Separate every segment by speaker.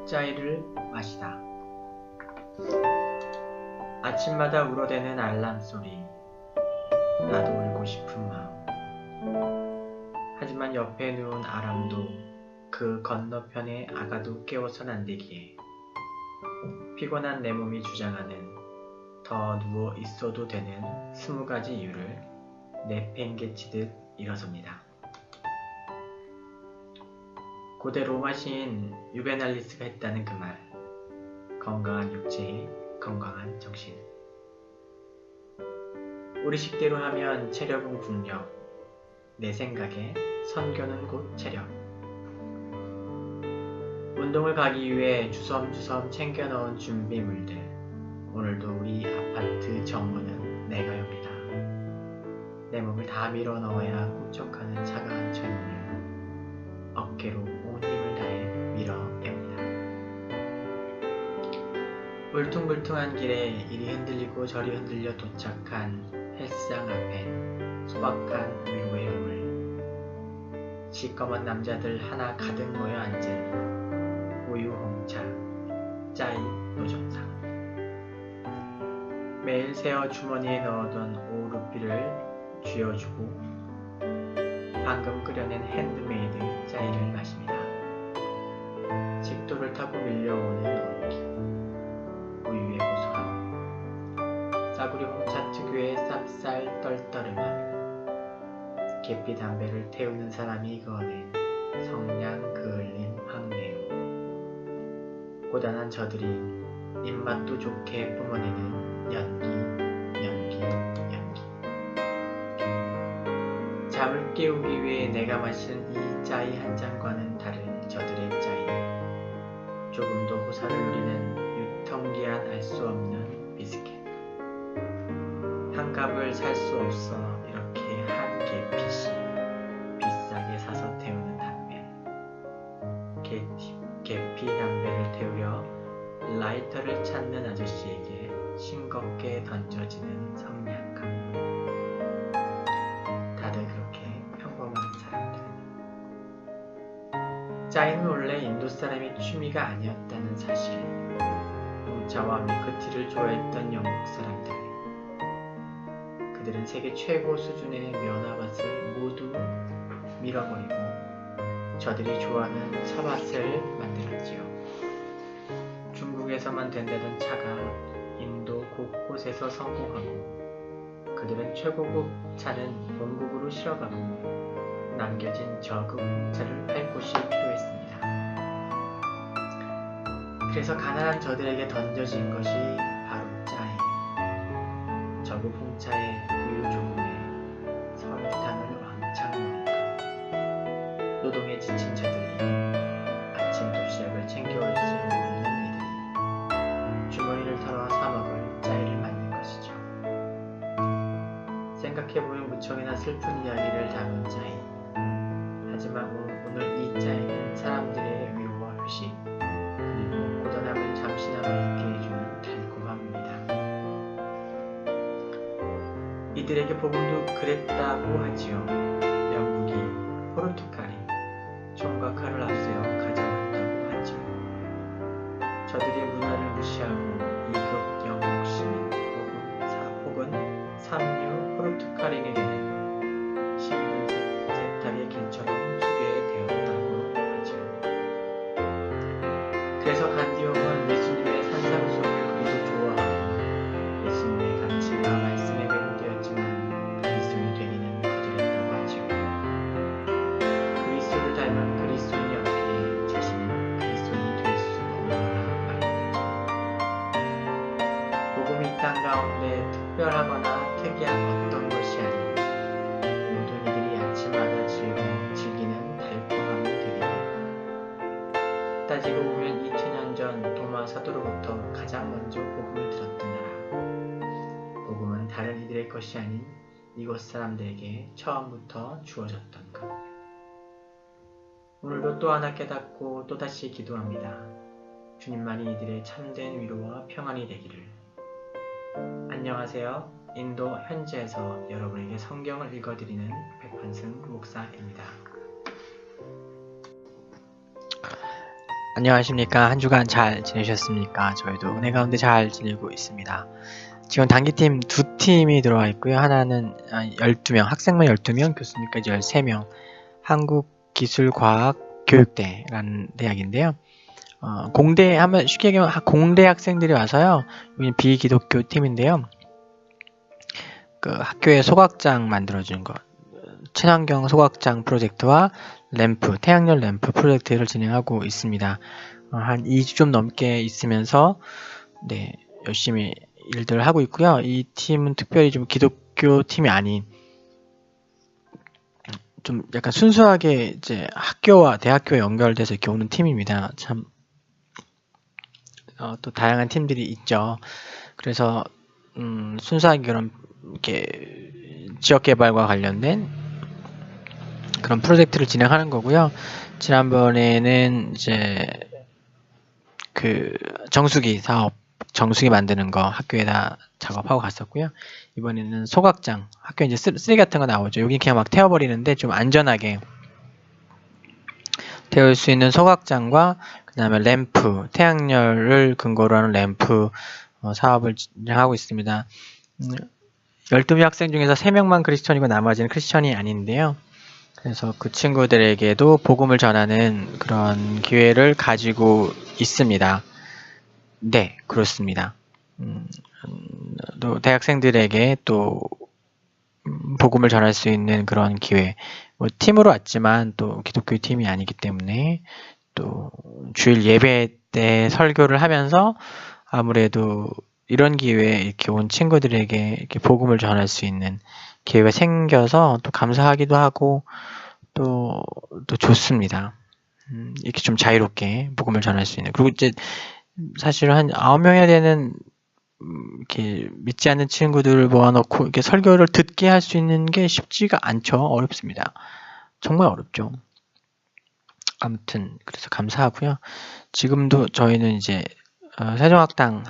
Speaker 1: 짜이를 마시다. 아침마다 울어대는 알람 소리, 나도 울고 싶은 마음. 하지만 옆에 누운 아람도 그 건너편의 아가도 깨워선 안 되기에 피곤한 내 몸이 주장하는 더 누워 있어도 되는 20가지 이유를 내팽개치듯 일어섭니다. 고대 로마 시인 유베날리스가 했다는 그 말, 건강한 육체에 건강한 정신. 우리식대로 하면 체력은 국력, 내 생각에 선교는 곧 체력. 운동을 가기 위해 주섬주섬 챙겨 넣은 준비물들, 오늘도 우리 아파트 정문은 내가 엽니다. 내 몸을 다 밀어 넣어야 꿈쩍하는 차가운 철문을 어깨로 온 힘을 다해 밀어 엽니다. 울퉁불퉁한 길에 이리 흔들리고 저리 흔들려 도착한 헬스장 앞엔 소박한 위로의 우물, 시꺼먼 남자들 하나 가득 모여 앉은 우유 홍차, 짜이 노점상. 매일 세어 주머니에 넣어둔 오르피를 쥐어주고 방금 끓여낸 핸드메이드 짜이를 마십니다. 식도를 타고 밀려오는 온기, 우유의 고소함, 싸구려 홍차 특유의 쌉쌀 떨떠름함, 계피 담배를 태우는 사람이 그어낸 성냥 그을린 황내음, 고단한 저들이 입맛도 좋게 뿜어내는 연기. 잠을 깨우기 위해 내가 마시는 이 짜이 한 잔과는 다른 저들의 짜이, 조금도 호사를 누리는 유통기한 알 수 없는 비스켓. 한 값을 살 수 없어 이렇게 한 계피씩 비싸게 사서 태우는 담배. 계피 담배를 태우려 라이터를 찾는 아저씨에게 싱겁게 던져지는 성냥감. 다들 그렇게 평범한 사람들. 짜이는 원래 인도 사람의 취미가 아니었다는 사실, 홍차와 밀크티를 좋아했던 영국 사람들, 그들은 세계 최고 수준의 면화밭을 모두 밀어버리고 저들이 좋아하는 차밭을 만들었지요. 중국에서만 된다던 차가 인도 곳곳에서 성공하고 그들은 최고급 차는 본국으로 실어가고 남겨진 저급 홍차를 팔 곳이 필요했습니다. 그래서 가난한 저들에게 던져진 것이 바로 짜이. 저급 홍차에 우유 조금에 설탕을 왕창 넣은 것. 노동에 지친 저들이, 아침 도시락을 챙겨올 수 없는 이들이 주머니를 털어 사먹을 짜이를 만든 것이죠. 생각해보면 무척이나 슬픈 이야기를 담은 짜이. 하지만 오늘 이 짜이는 사람들의 위로와 휴식, 그리고 고단함을 잠시나마 잊게 해주는 달콤함입니다. 이들에게 복음도 그랬다고 하지요. 영국이 포르투갈이 총과 칼을 앞세워 가져왔다고 하지요. 저들의 문화를 무시하고 2급 영국 시민 혹은 삼류 포르투갈인에게는 시민은 세탁의 길처럼 소개되었다고 하지요. 그래서 간디용은 예수님의 산상수훈을 그리도 좋아하고 예수님의 가치가 말씀에 배분되었지만 그리스도인이 되기는 거절했다고 하지요. 그리스도를 닮은 그리스도인이 없기에 자신은 그리스도인이 될 수 없노라 말했죠. 복음이 이 땅 가운데 특별하거나 특이한 어떤 것이 아닌 모든 이들이 아침마다 즐기는 달콤함이 되리라. 따지고 보면 2000년 전 도마 사도로부터 가장 먼저 복음을 들었던 나라. 복음은 다른 이들의 것이 아닌 이곳 사람들에게 처음부터 주어졌던 것. 오늘도 또 하나 깨닫고 또다시 기도합니다. 주님만이 이들의 참된 위로와 평안이 되기를. 안녕하세요. 인도 현지에서 여러분에게 성경을 읽어드리는 백환승 목사입니다. 안녕하십니까. 한 주간 잘 지내셨습니까? 저희도 은혜 가운데 잘 지내고 있습니다. 지금 단기팀 두 팀이 들어와 있고요. 하나는 12명, 학생만 12명, 교수님까지 13명, 한국기술과학교육대라는 대학인데요. 공대 하면 쉽게 얘기하면 공대 학생들이 와서요. 여기는 비기독교 팀인데요. 그 학교에 소각장 만들어주는 것, 친환경 소각장 프로젝트와 램프, 태양열 램프 프로젝트를 진행하고 있습니다. 한 2주 좀 넘게 있으면서 네, 열심히 일들을 하고 있고요. 이 팀은 특별히 좀 기독교 팀이 아닌 좀 약간 순수하게 이제 학교와 대학교에 연결돼서 이렇게 오는 팀입니다. 참 또 다양한 팀들이 있죠. 그래서 순수하게 그런 이렇게 지역 개발과 관련된 그런 프로젝트를 진행하는 거고요. 지난번에는 이제 그 정수기 사업, 정수기 만드는 거 학교에다 작업하고 갔었고요. 이번에는 소각장, 학교에 이제 쓰레기 같은 거 나오죠. 여기 그냥 막 태워버리는데 좀 안전하게 태울 수 있는 소각장과 그 다음에 램프, 태양열을 근거로 하는 램프 사업을 진행하고 있습니다. 12명 학생 중에서 3명만 크리스천이고 나머지는 크리스천이 아닌데요. 그래서 그 친구들에게도 복음을 전하는 그런 기회를 가지고 있습니다. 네, 그렇습니다. 또 대학생들에게 또 복음을 전할 수 있는 그런 기회. 뭐 팀으로 왔지만 또 기독교 팀이 아니기 때문에 또 주일 예배 때 설교를 하면서 아무래도 이런 기회에 이렇게 온 친구들에게 이렇게 복음을 전할 수 있는 기회가 생겨서 또 감사하기도 하고 또 좋습니다. 이렇게 좀 자유롭게 복음을 전할 수 있는. 그리고 이제 사실 한 9명이나 되는 이렇게 믿지 않는 친구들을 모아놓고 이렇게 설교를 듣게 할 수 있는 게 쉽지가 않죠. 어렵습니다. 정말 어렵죠. 아무튼 그래서 감사하고요. 지금도 저희는 이제 세종학당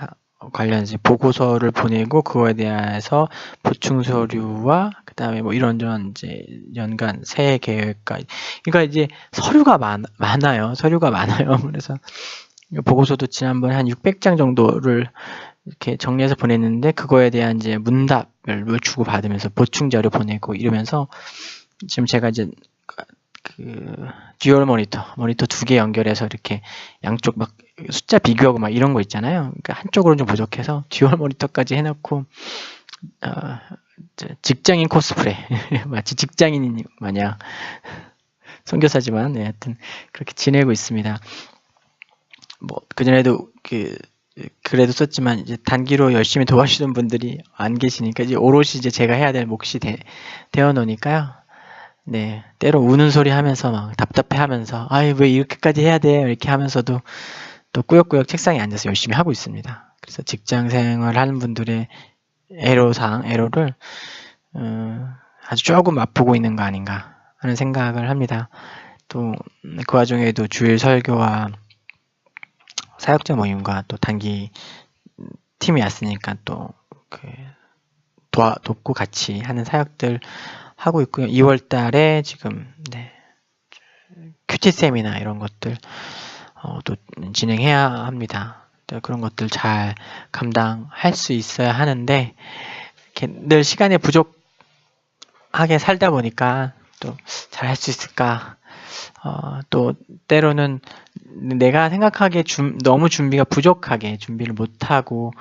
Speaker 1: 관련해서 보고서를 보내고 그거에 대해서 보충 서류와 그다음에 뭐 이런저런 이제 연간 새해 계획까지, 그러니까 이제 서류가 많아요. 서류가 많아요. 그래서 보고서도 지난번에 한 600장 정도를 이렇게 정리해서 보냈는데 그거에 대한 이제 문답을 주고 받으면서 보충 자료 보내고 이러면서 지금 제가 이제 그 듀얼 모니터 2개 연결해서 이렇게 양쪽 막 숫자 비교하고 막 이런 거 있잖아요. 그러니까 한쪽으로는 좀 부족해서 듀얼 모니터까지 해놓고 직장인 코스프레 마치 직장인 마냥 선교사지만 네, 하여튼 그렇게 지내고 있습니다. 뭐 그전에도 그래도 썼지만 이제 단기로 열심히 도와주시는 분들이 안 계시니까 이제 오롯이 이제 제가 해야 될 몫이 되어 놓으니까요. 네, 때로 우는 소리 하면서 막 답답해 하면서 아이 왜 이렇게까지 해야 돼 이렇게 하면서도 또 꾸역꾸역 책상에 앉아서 열심히 하고 있습니다. 그래서 직장 생활 하는 분들의 애로를 아주 조금 맛보고 있는 거 아닌가 하는 생각을 합니다. 또 그 와중에도 주일 설교와 사역자 모임과 또 단기 팀이 왔으니까 또 돕고 같이 하는 사역들 하고 있고요. 2월 달에 지금 큐티 세미나 이런 것들 또 진행해야 합니다. 그런 것들 잘 감당할 수 있어야 하는데 이렇게 늘 시간이 부족하게 살다 보니까 또 잘 할 수 있을까? 또 때로는 내가 생각하기에 너무 준비가 부족하게 준비를 못하고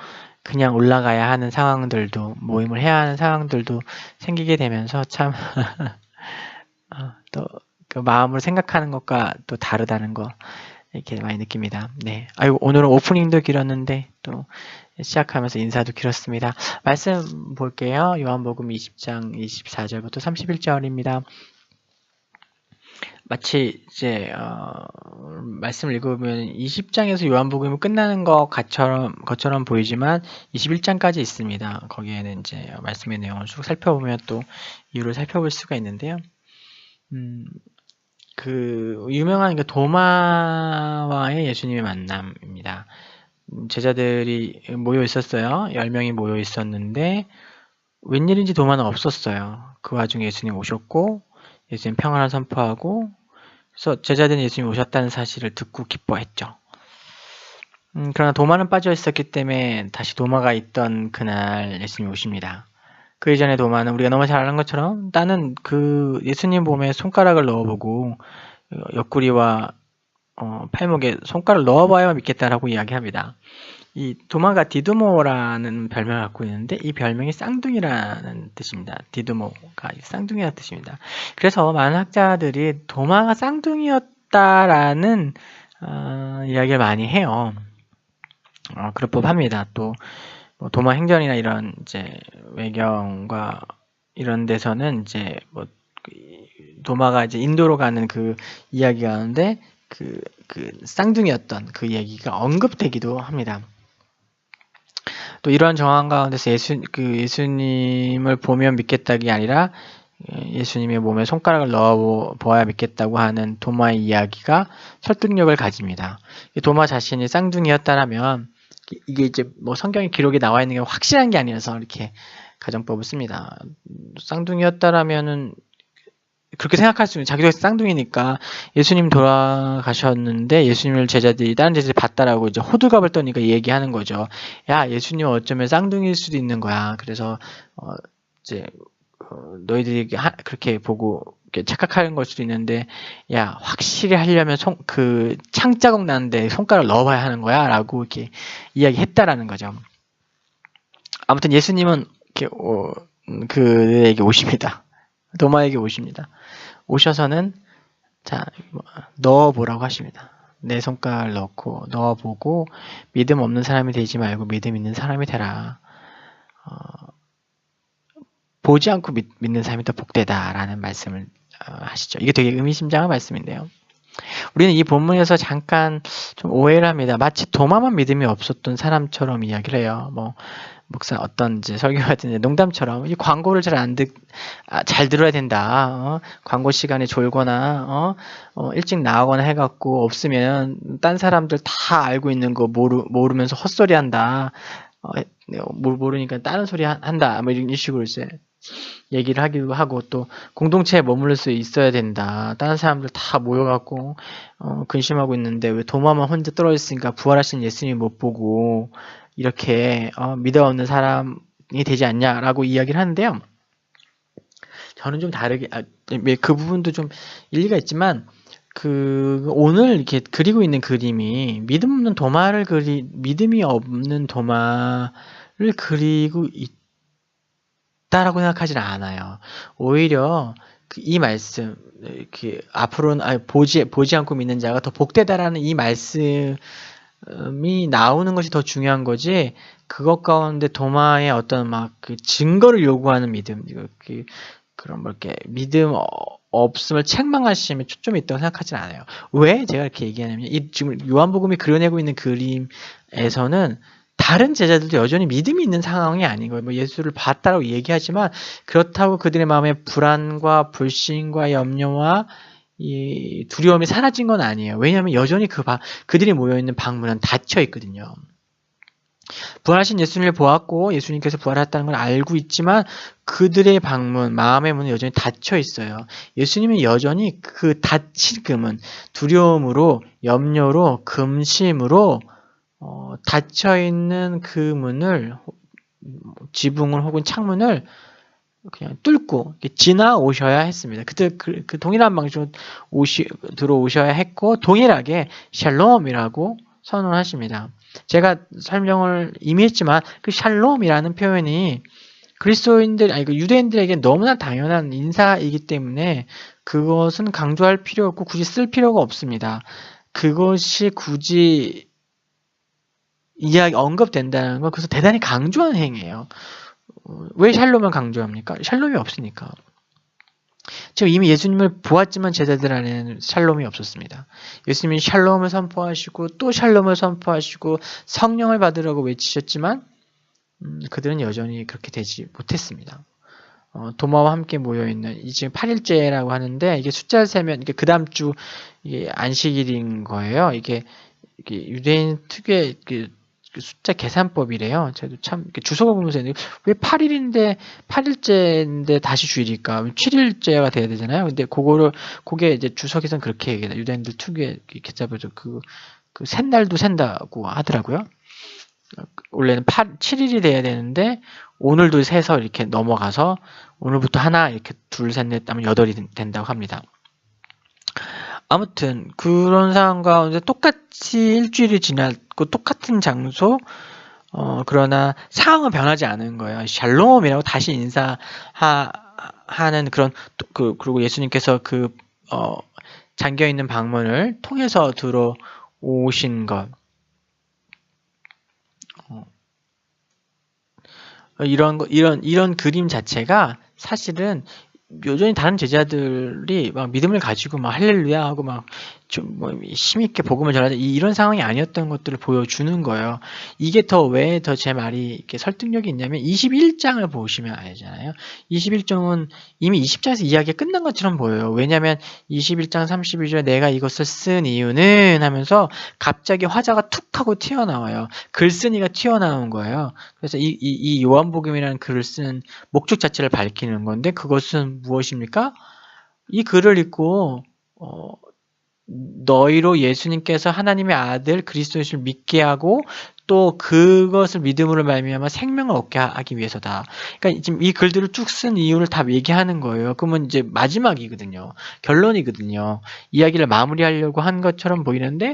Speaker 1: 그냥 올라가야 하는 상황들도 모임을 해야 하는 상황들도 생기게 되면서 참 또 그 마음을 생각하는 것과 또 다르다는 거 이렇게 많이 느낍니다. 네, 아이고 오늘은 오프닝도 길었는데 또 시작하면서 인사도 길었습니다. 말씀 볼게요. 요한복음 20장 24절부터 31절입니다. 마치 이제 말씀을 읽어보면 20장에서 요한복음이 끝나는 것처럼 보이지만 21장까지 있습니다. 거기에는 이제 말씀의 내용을 쭉 살펴보면 또 이유를 살펴볼 수가 있는데요. 그 유명한 도마와의 예수님의 만남입니다. 제자들이 모여 있었어요. 10명이 모여 있었는데 웬일인지 도마는 없었어요. 그 와중에 예수님 오셨고 예수님 평안을 선포하고 그래서 제자들은 예수님이 오셨다는 사실을 듣고 기뻐했죠. 그러나 도마는 빠져 있었기 때문에 다시 도마가 있던 그날 예수님이 오십니다. 그 이전에 도마는 우리가 너무 잘 아는 것처럼 나는 그 예수님 몸에 손가락을 넣어보고 옆구리와 팔목에 손가락을 넣어봐야만 믿겠다라고 이야기합니다. 이 도마가 디두모라는 별명을 갖고 있는데 이 별명이 쌍둥이라는 뜻입니다. 디두모가 쌍둥이라는 뜻입니다. 그래서 많은 학자들이 도마가 쌍둥이였다라는 이야기를 많이 해요. 그럴 법합니다. 또 도마 행전이나 이런 이제 외경과 이런 데서는 이제 도마가 이제 인도로 가는 그 이야기가 하는데 그 쌍둥이였던 그 얘기가 언급되기도 합니다. 또 이러한 정황 가운데서 예수님을 보면 믿겠다기 아니라 예수님의 몸에 손가락을 넣어 보아야 믿겠다고 하는 도마의 이야기가 설득력을 가집니다. 도마 자신이 쌍둥이였다라면 이게 이제 성경에 기록이 나와 있는 게 확실한 게 아니라서 이렇게 가정법을 씁니다. 쌍둥이였다라면은 그렇게 생각할 수 있는, 자기도 쌍둥이니까 예수님 돌아가셨는데 예수님을 다른 제자들이 봤다라고 이제 호들갑을 떠니까 얘기하는 거죠. 야, 예수님 어쩌면 쌍둥이일 수도 있는 거야. 그래서 이제 너희들이 그렇게 보고 착각하는 걸 수도 있는데, 야, 확실히 하려면 창자국 나는데 손가락을 넣어봐야 하는 거야 라고 이렇게 이야기했다라는 거죠. 아무튼 예수님은 이렇게 그에게 오십니다. 도마에게 오십니다. 오셔서는 자, 넣어보라고 하십니다. 내 손가락을 넣고 넣어보고 믿음 없는 사람이 되지 말고 믿음 있는 사람이 되라. 보지 않고 믿는 사람이 더 복되다라는 말씀을 하시죠. 이게 되게 의미심장한 말씀인데요. 우리는 이 본문에서 잠깐 좀 오해를 합니다. 마치 도마만 믿음이 없었던 사람처럼 이야기를 해요. 목사 어떤 이제 설교하든 농담처럼 이 광고를 잘 들어야 된다. 광고 시간에 졸거나 일찍 나가거나 해갖고 없으면 딴 사람들 다 알고 있는 거 모르면서 헛소리한다. 모르니까 다른 소리 한다. 이런 식으로 이제 얘기를 하기도 하고, 또 공동체에 머무를 수 있어야 된다. 다른 사람들 다 모여갖고 근심하고 있는데 왜 도마만 혼자 떨어져 있으니까 부활하신 예수님 못 보고 이렇게 믿어 없는 사람이 되지 않냐라고 이야기를 하는데요. 저는 좀 다르게 그 부분도 좀 일리가 있지만 오늘 이렇게 그리고 있는 그림이 믿음이 없는 도마를 그리고 있다라고 생각하지는 않아요. 오히려 이 말씀, 앞으로는 보지 않고 믿는 자가 더 복되다라는 이 말씀이 나오는 것이 더 중요한 거지. 그것 가운데 도마의 어떤 증거를 요구하는 믿음, 그런 이렇게 믿음 없음을 책망하시면 초점이 있다고 생각하지는 않아요. 왜 제가 이렇게 얘기하냐면, 지금 요한복음이 그려내고 있는 그림에서는 다른 제자들도 여전히 믿음이 있는 상황이 아닌 거예요. 예수를 봤다라고 얘기하지만 그렇다고 그들의 마음에 불안과 불신과 염려와 이 두려움이 사라진 건 아니에요. 왜냐하면 여전히 그들이 모여있는 방문은 닫혀 있거든요. 부활하신 예수님을 보았고 예수님께서 부활했다는 걸 알고 있지만 그들의 마음의 문은 여전히 닫혀 있어요. 예수님은 여전히 그 닫힌 문, 두려움으로, 염려로, 금심으로 닫혀있는 그 문을, 지붕을 혹은 창문을 그냥 뚫고 지나오셔야 했습니다. 그때 그 동일한 방식으로 들어오셔야 했고 동일하게 샬롬이라고 선언하십니다. 제가 설명을 이미 했지만 그 샬롬이라는 표현이 유대인들에게 너무나 당연한 인사이기 때문에 그것은 강조할 필요 없고 굳이 쓸 필요가 없습니다. 그것이 굳이 언급된다는 건 그래서 대단히 강조한 행위예요. 왜 샬롬을 강조합니까? 샬롬이 없으니까. 지금 이미 예수님을 보았지만 제자들 안에는 샬롬이 없었습니다. 예수님이 샬롬을 선포하시고 또 샬롬을 선포하시고 성령을 받으라고 외치셨지만 그들은 여전히 그렇게 되지 못했습니다. 도마와 함께 모여있는 지금 8일째라고 하는데 이게 숫자를 세면 이게 그 다음 주 이게 안식일인 거예요. 이게 유대인 특유의 숫자 계산법이래요. 저도 참 주소가 보면서 왜 8일째인데 다시 주일일까? 7일째가 돼야 되잖아요. 근데 그게 이제 주석에서는 그렇게 얘기해요. 유대인들 특유의 계산법에서 그 샌날도 샌다고 하더라고요. 원래는 7일이 돼야 되는데 오늘도 세서 이렇게 넘어가서 오늘부터 하나 이렇게 둘, 셋, 넷 하면 8이 된다고 합니다. 아무튼 그런 상황 가운데 똑같이 일주일이 지났고 똑같은 장소 그러나 상황은 변하지 않은 거예요. 샬롬이라고 다시 인사하는 그런 그리고 예수님께서 잠겨 있는 방문을 통해서 들어오신 것. 이런 그림 자체가 사실은 여전히 다른 제자들이 막 믿음을 가지고 막 할렐루야 하고 막 좀 뭐 힘있게 복음을 전하자 이런 상황이 아니었던 것들을 보여주는 거예요. 이게 왜 더 제 말이 이렇게 설득력이 있냐면 21장을 보시면 알잖아요. 21장은 이미 20장에서 이야기가 끝난 것처럼 보여요. 왜냐하면 21장 32절에 내가 이것을 쓴 이유는 하면서 갑자기 화자가 툭 하고 튀어나와요. 글쓴이가 튀어나온 거예요. 그래서 이 요한복음이라는 글을 쓴 목적 자체를 밝히는 건데 그것은 무엇입니까? 이 글을 읽고 너희로 예수님께서 하나님의 아들 그리스도이심을 믿게 하고 또 그것을 믿음으로 말미암아 생명을 얻게 하기 위해서다. 그러니까 지금 이 글들을 쭉 쓴 이유를 다 얘기하는 거예요. 그러면 이제 마지막이거든요. 결론이거든요. 이야기를 마무리하려고 한 것처럼 보이는데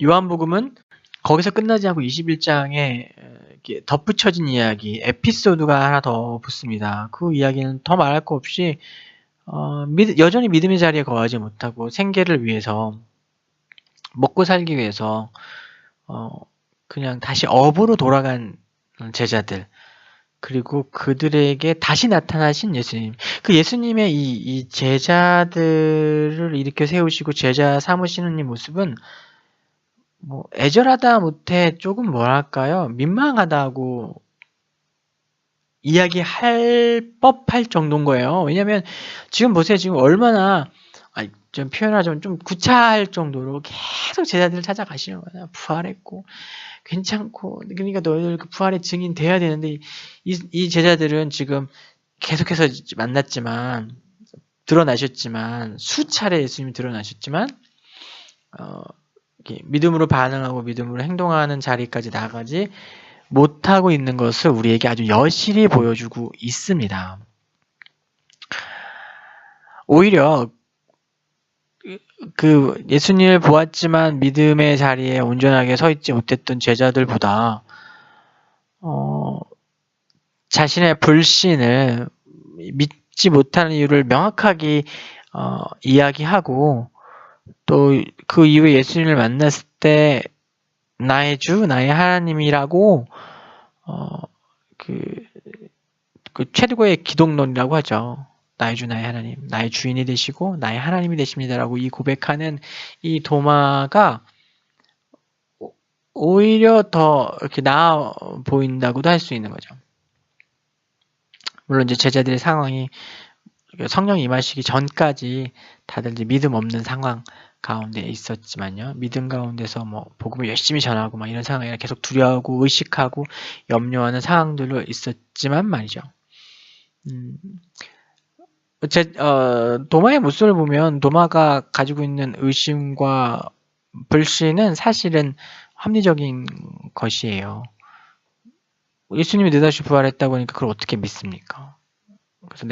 Speaker 1: 요한복음은 거기서 끝나지 않고 21장에 덧붙여진 이야기, 에피소드가 하나 더 붙습니다. 그 이야기는 더 말할 거 없이 여전히 믿음의 자리에 거하지 못하고 생계를 위해서 먹고 살기 위해서 그냥 다시 업으로 돌아간 제자들 그리고 그들에게 다시 나타나신 예수님. 그 예수님의 이 제자들을 이렇게 세우시고 제자 삼으시는 이 모습은 뭐 애절하다 못해 조금 뭐랄까요? 민망하다고 이야기할 법할 정도인 거예요. 왜냐면 지금 보세요. 지금 얼마나 좀 표현하자면 좀 구차할 정도로 계속 제자들을 찾아가시는 거예요. 부활했고 괜찮고 그러니까 너희들 그 부활의 증인 돼야 되는데 이 제자들은 지금 계속해서 만났지만 드러나셨지만 수차례 예수님이 드러나셨지만 믿음으로 반응하고 믿음으로 행동하는 자리까지 나가지 못하고 있는 것을 우리에게 아주 여실히 보여주고 있습니다. 오히려 그 예수님을 보았지만 믿음의 자리에 온전하게 서 있지 못했던 제자들보다 자신의 불신을 믿지 못하는 이유를 명확하게 이야기하고 또 그 이후에 예수님을 만났을 때 나의 주, 나의 하나님이라고 그 최고의 기독론이라고 하죠. 나의 주, 나의 하나님, 나의 주인이 되시고 나의 하나님이 되십니다라고 이 고백하는 이 도마가 오히려 더 이렇게 나아 보인다고도 할 수 있는 거죠. 물론 이제 제자들의 상황이 성령이 임하시기 전까지 다들 이제 믿음 없는 상황 가운데 있었지만요. 믿음 가운데서 뭐 복음을 열심히 전하고 막 이런 상황이 계속 두려워하고 의식하고 염려하는 상황들로 있었지만 말이죠. 도마의 모습을 보면 도마가 가지고 있는 의심과 불신은 사실은 합리적인 것이에요. 예수님이 느닷없이 부활했다고 하니까 그걸 어떻게 믿습니까? 그래서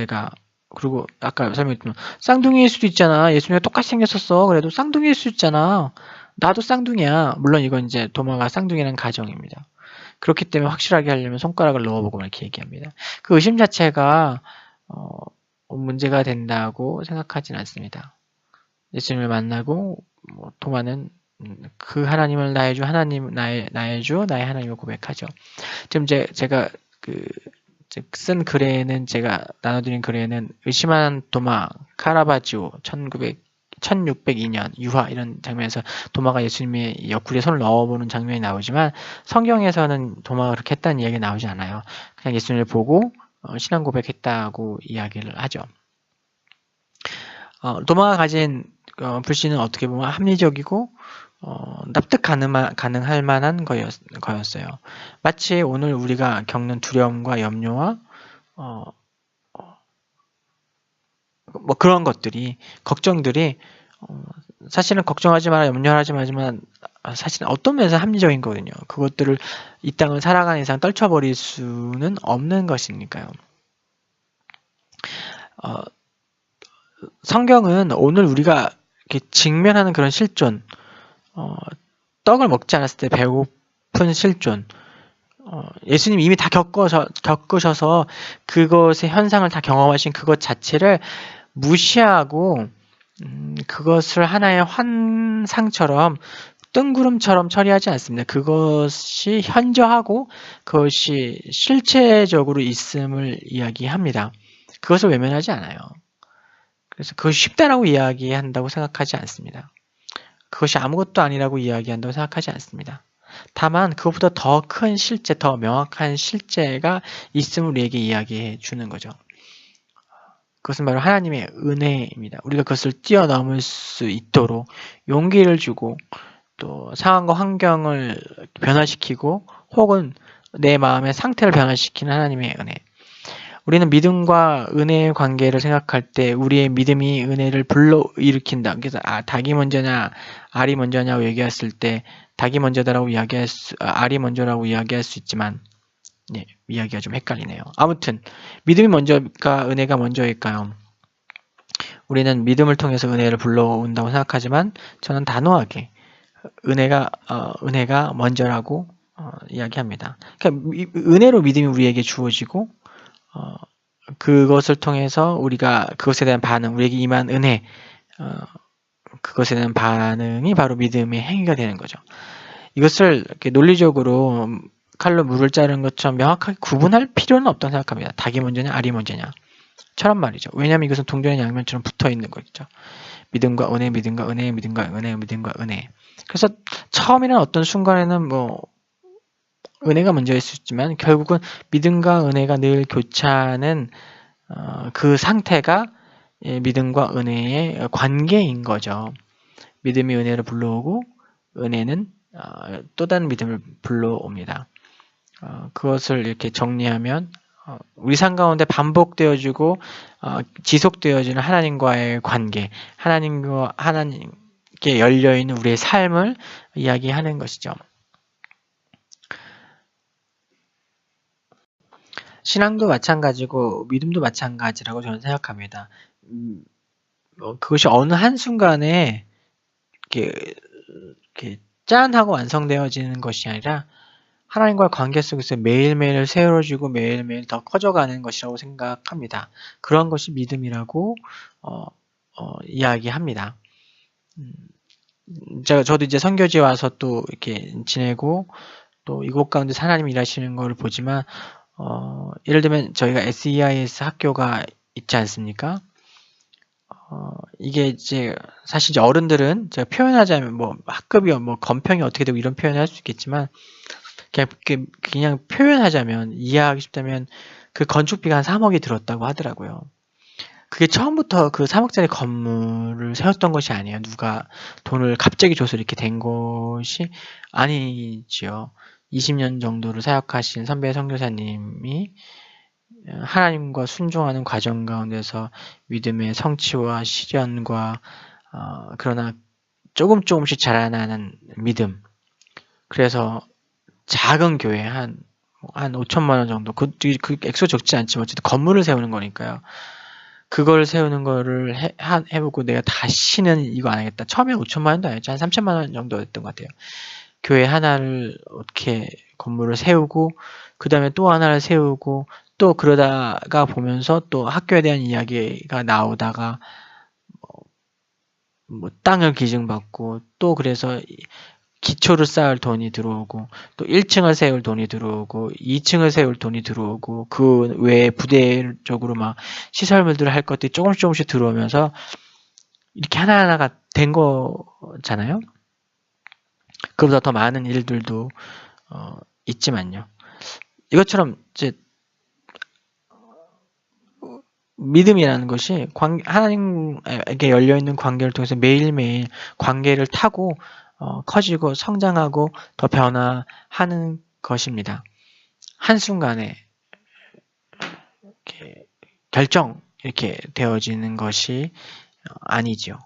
Speaker 1: 그리고 아까 설명했지만 쌍둥이일 수도 있잖아. 예수님과 똑같이 생겼었어. 그래도 쌍둥이일 수 있잖아. 나도 쌍둥이야. 물론 이건 이제 도마가 쌍둥이라는 가정입니다. 그렇기 때문에 확실하게 하려면 손가락을 넣어보고 이렇게 얘기합니다. 그 의심 자체가 문제가 된다고 생각하진 않습니다. 예수님을 만나고 도마는 그 하나님을 나의 주, 나의 주, 나의 하나님을 고백하죠. 지금 제가 쓴 글에는 제가 나눠드린 글에는 의심한 도마 카라바지오 1602년 유화 이런 장면에서 도마가 예수님의 옆구리에 손을 넣어보는 장면이 나오지만 성경에서는 도마가 그렇게 했다는 이야기가 나오지 않아요. 그냥 예수님을 보고 신앙 고백했다고 이야기를 하죠. 도마가 가진 불신은 어떻게 보면 합리적이고 납득 가능할 만한 거였어요. 마치 오늘 우리가 겪는 두려움과 염려와 뭐 그런 것들이 걱정들이
Speaker 2: 사실은 걱정하지 마라, 염려하지 마지만 사실은 어떤 면에서 합리적인 거거든요. 그것들을 이 땅을 살아가는 이상 떨쳐버릴 수는 없는 것이니까요. 어, 성경은 오늘 우리가 이렇게 직면하는 그런 실존, 떡을 먹지 않았을 때 배고픈 실존, 예수님이 이미 다 겪으셔서 그것의 현상을 다 경험하신 그것 자체를 무시하고 그것을 하나의 환상처럼 뜬구름처럼 처리하지 않습니다. 그것이 현저하고 그것이 실체적으로 있음을 이야기합니다. 그것을 외면하지 않아요. 그래서 그것이 쉽다라고 이야기한다고 생각하지 않습니다. 그것이 아무것도 아니라고 이야기한다고 생각하지 않습니다. 다만 그것보다 더 큰 실제, 더 명확한 실제가 있음을 우리에게 이야기해 주는 거죠. 그것은 바로 하나님의 은혜입니다. 우리가 그것을 뛰어넘을 수 있도록 용기를 주고 또 상황과 환경을 변화시키고 혹은 내 마음의 상태를 변화시키는 하나님의 은혜. 우리는 믿음과 은혜의 관계를 생각할 때 우리의 믿음이 은혜를 불러일으킨다. 그래서 닭이 먼저냐 알이 먼저냐고 얘기했을 때 닭이 먼저다라고 알이 먼저라고 이야기할 수 있지만 네, 이야기가 좀 헷갈리네요. 아무튼 믿음이 먼저일까 은혜가 먼저일까요? 우리는 믿음을 통해서 은혜를 불러온다고 생각하지만 저는 단호하게 은혜가 먼저라고 이야기합니다. 그러니까 은혜로 믿음이 우리에게 주어지고 그것을 통해서 우리가 그것에 대한 반응, 우리에게 임한 은혜, 그것에 대한 반응이 바로 믿음의 행위가 되는 거죠. 이것을 이렇게 논리적으로 칼로 물을 자르는 것처럼 명확하게 구분할 필요는 없다고 생각합니다. 닭이 먼저냐, 알이 먼저냐. 처럼 말이죠. 왜냐하면 이것은 동전의 양면처럼 붙어 있는 거죠. 믿음과 은혜, 믿음과 은혜, 믿음과 은혜, 믿음과 은혜. 그래서 처음이라는 어떤 순간에는 은혜가 먼저일 수 있지만 결국은 믿음과 은혜가 늘 교차하는 그 상태가 믿음과 은혜의 관계인 거죠. 믿음이 은혜를 불러오고 은혜는 또 다른 믿음을 불러옵니다. 그것을 이렇게 정리하면 우리 삶 가운데 반복되어지고 지속되어지는 하나님과의 관계, 하나님께 열려있는 우리의 삶을 이야기하는 것이죠. 신앙도 마찬가지고 믿음도 마찬가지라고 저는 생각합니다. 그것이 어느 한순간에 이렇게 짠하고 완성되어지는 것이 아니라 하나님과의 관계 속에서 매일매일 세워지고 매일매일 더 커져가는 것이라고 생각합니다. 그런 것이 믿음이라고 이야기합니다. 저도 이제 선교지에 와서 또 이렇게 지내고 또 이곳 가운데 하나님 일하시는 걸 보지만 예를 들면 저희가 SEIS 학교가 있지 않습니까? 이게 이제 사실 이제 어른들은 제가 표현하자면 학급이 건평이 어떻게 되고 이런 표현을 할 수 있겠지만 그냥 표현하자면 이해하기 쉽다면 그 건축비가 한 3억이 들었다고 하더라고요. 그게 처음부터 그 3억짜리 건물을 세웠던 것이 아니에요. 누가 돈을 갑자기 줘서 이렇게 된 것이 아니지요. 20년 정도를 사역하신 선배 선교사님이 하나님과 순종하는 과정 가운데서 믿음의 성취와 실현과 그러나 조금씩 자라나는 믿음. 그래서 작은 교회 한 5천만 원 정도 그 액수 적지 않지만 어쨌든 건물을 세우는 거니까요. 그걸 세우는 거를 해보고 내가 다시는 이거 안 하겠다. 처음에 5천만 원도 아니었죠. 한 3천만 원 정도였던 것 같아요. 교회 하나를 어떻게 건물을 세우고 그 다음에 또 하나를 세우고 또 그러다가 보면서 또 학교에 대한 이야기가 나오다가 땅을 기증받고 또 그래서 기초를 쌓을 돈이 들어오고 또 1층을 세울 돈이 들어오고 2층을 세울 돈이 들어오고 그 외에 부대적으로 막 시설물들을 할 것들이 조금씩 들어오면서 이렇게 하나하나가 된 거잖아요. 그보다 더 많은 일들도 있지만요. 이것처럼 이제 믿음이라는 것이 하나님에게 열려있는 관계를 통해서 매일매일 관계를 타고 커지고 성장하고 더 변화하는 것입니다. 한순간에 이렇게 되어지는 것이 아니죠.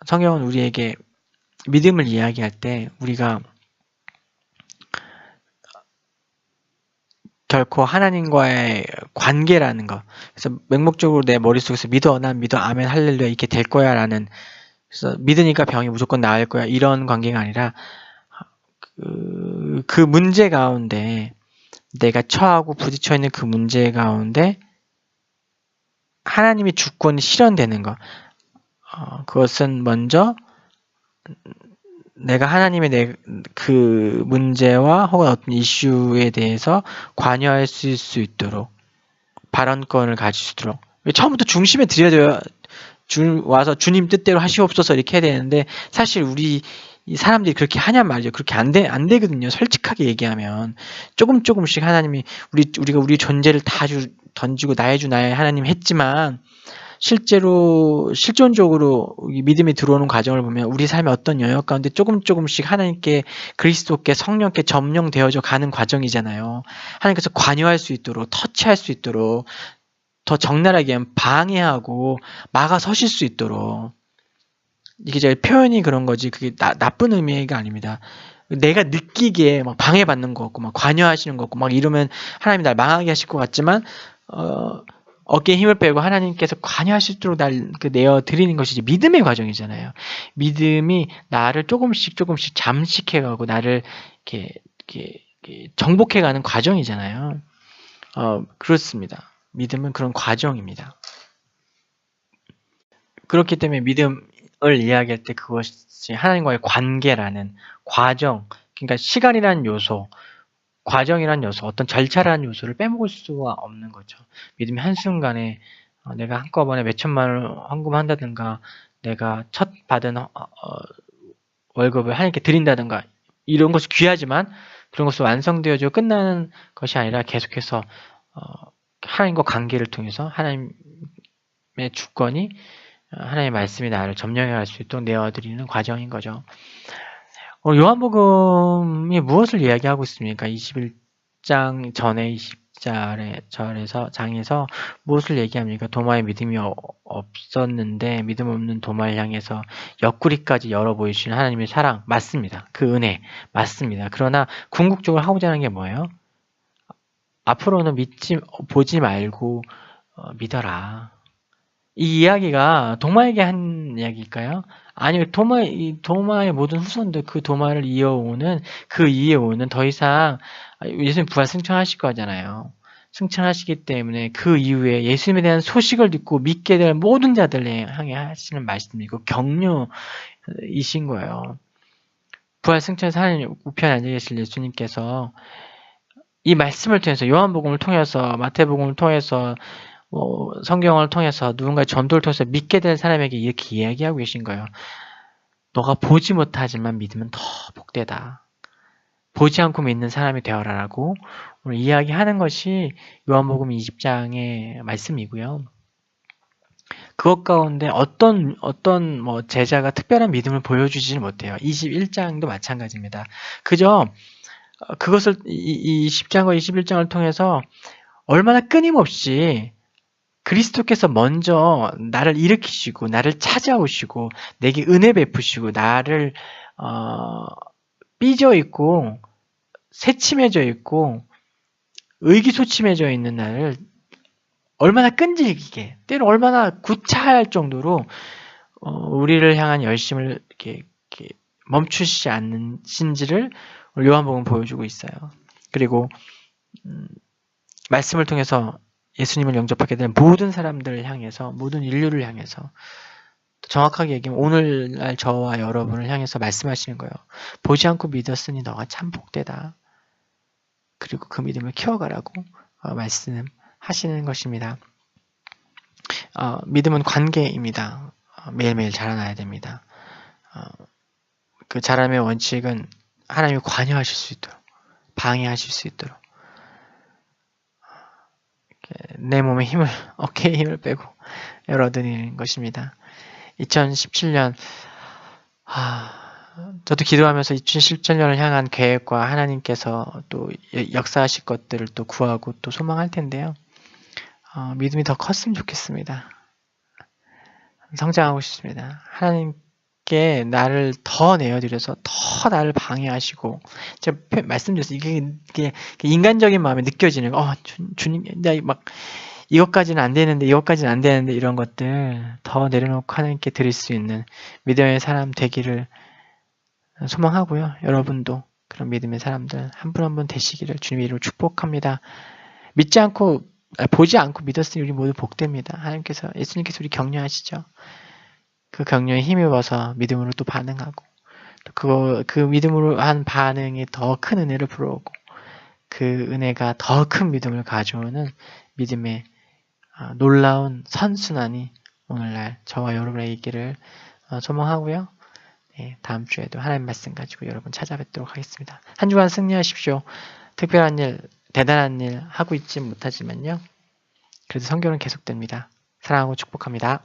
Speaker 2: 성경은 우리에게 믿음을 이야기할 때 우리가 결코 하나님과의 관계라는 거, 그래서 맹목적으로 내 머릿속에서 믿어, 난 믿어, 아멘, 할렐루야, 이렇게 될 거야 라는, 그래서 믿으니까 병이 무조건 나을 거야, 이런 관계가 아니라 그 문제 가운데, 내가 처하고 부딪혀 있는 그 문제 가운데 하나님의 주권이 실현되는 거, 그것은 먼저 내가 하나님의 그 문제와 혹은 어떤 이슈에 대해서 관여할 수 있도록, 발언권을 가질 수 있도록, 처음부터 중심에 들여야 와서 주님 뜻대로 하시옵소서 이렇게 해야 되는데, 사실 우리 이 사람들이 그렇게 하냔 말이죠. 그렇게 안 되거든요. 솔직하게 얘기하면 조금씩 하나님이 우리가 우리 존재를 다 던지고 나의 주 나의 하나님 했지만, 실제로 실존적으로 믿음이 들어오는 과정을 보면 우리 삶의 어떤 영역 가운데 조금씩 하나님께, 그리스도께, 성령께 점령되어져 가는 과정이잖아요. 하나님께서 관여할 수 있도록, 터치할 수 있도록, 더 적나라하게 방해하고 막아서실 수 있도록. 이게 제 표현이 그런 거지, 그게 나쁜 의미가 아닙니다. 내가 느끼기에 막 방해받는 것 같고 막 관여하시는 것 같고 막 이러면 하나님이 날 망하게 하실 것 같지만, 어깨에 힘을 빼고 하나님께서 관여하시도록 날 내어드리는 것이 이제 믿음의 과정이잖아요. 믿음이 나를 조금씩 잠식해가고 나를 이렇게 정복해가는 과정이잖아요. 그렇습니다. 믿음은 그런 과정입니다. 그렇기 때문에 믿음을 이야기할 때 그것이 하나님과의 관계라는 과정, 그러니까 시간이라는 요소, 과정이란 요소, 어떤 절차라는 요소를 빼먹을 수가 없는 거죠. 믿음이 한순간에 내가 한꺼번에 몇천만 원을 헌금한다든가, 내가 첫 받은 월급을 하나님께 드린다든가, 이런 것이 귀하지만 그런 것이 완성되어져 끝나는 것이 아니라 계속해서 하나님과 관계를 통해서 하나님의 주권이, 하나님의 말씀이 나를 점령해 갈 수 있도록 내어드리는 과정인 거죠. 요한복음이 무엇을 이야기하고 있습니까? 21장 전에 20장에서 무엇을 얘기합니까? 도마에 믿음이 없었는데 믿음 없는 도마를 향해서 옆구리까지 열어 보이시는 하나님의 사랑, 맞습니다. 그 은혜, 맞습니다. 그러나 궁극적으로 하고자 하는 게 뭐예요? 앞으로는 보지 말고 믿어라. 이 이야기가 도마에게 한 이야기일까요? 아니요, 도마의 모든 후손들, 그 도마를 이어오는 더 이상 예수님 부활 승천하실 거잖아요. 승천하시기 때문에 그 이후에 예수님에 대한 소식을 듣고 믿게 될 모든 자들을 향해 하시는 말씀이고 격려이신 거예요. 부활 승천해서 하나님 우편에 앉아 계실 예수님께서 이 말씀을 통해서, 요한복음을 통해서, 마태복음을 통해서, 성경을 통해서, 누군가의 전도를 통해서 믿게 될 사람에게 이렇게 이야기하고 계신 거예요. 너가 보지 못하지만 믿으면 더 복되다. 보지 않고 믿는 사람이 되어라라고 오늘 이야기하는 것이 요한복음 20장의 말씀이고요. 그것 가운데 어떤 제자가 특별한 믿음을 보여주지는 못해요. 21장도 마찬가지입니다. 그저 그것을 이 10장과 21장을 통해서 얼마나 끊임없이 그리스도께서 먼저 나를 일으키시고 나를 찾아오시고 내게 은혜 베푸시고 나를 삐져 있고 새침해져 있고 의기소침해져 있는 나를 얼마나 끈질기게, 때로 얼마나 구차할 정도로 우리를 향한 열심을 이렇게 멈추시지 않는신지를 요한복음은 보여주고 있어요. 그리고 말씀을 통해서 예수님을 영접하게 된 모든 사람들을 향해서, 모든 인류를 향해서, 정확하게 얘기하면 오늘날 저와 여러분을 향해서 말씀하시는 거예요. 보지 않고 믿었으니 너가 참 복되다. 그리고 그 믿음을 키워가라고 말씀하시는 것입니다. 믿음은 관계입니다. 매일매일 자라나야 됩니다. 그 자람의 원칙은 하나님이 관여하실 수 있도록, 방해하실 수 있도록, 내 몸에 힘을, 어깨에 힘을 빼고 열어드리는 것입니다. 2017년, 저도 기도하면서 2017년을 향한 계획과 하나님께서 또 역사하실 것들을 또 구하고 또 소망할 텐데요. 믿음이 더 컸으면 좋겠습니다. 성장하고 싶습니다. 하나님께 나를 더 내어드려서 더 나를 방해하시고, 제가 말씀드렸어요. 이게 인간적인 마음에 느껴지는 거, 주님, 막 이것까지는 안 되는데, 이것까지는 안 되는데, 이런 것들 더 내려놓고 하나님께 드릴 수 있는 믿음의 사람 되기를 소망하고요. 여러분도 그런 믿음의 사람들 한 분 한 분 되시기를 주님의 이름으로 축복합니다. 믿지 않고, 보지 않고 믿었으니 우리 모두 복됩니다. 하나님께서, 예수님께서 우리 격려하시죠. 그 격려에 힘입어서 믿음으로 또 반응하고, 또 그 믿음으로 한 반응이 더 큰 은혜를 불어오고, 그 은혜가 더 큰 믿음을 가져오는 믿음의 놀라운 선순환이 오늘날 저와 여러분의 있기를 소망하고요. 네, 다음 주에도 하나님 말씀 가지고 여러분 찾아뵙도록 하겠습니다. 한 주간 승리하십시오. 특별한 일, 대단한 일 하고 있지 못하지만요. 그래도 성경은 계속됩니다. 사랑하고 축복합니다.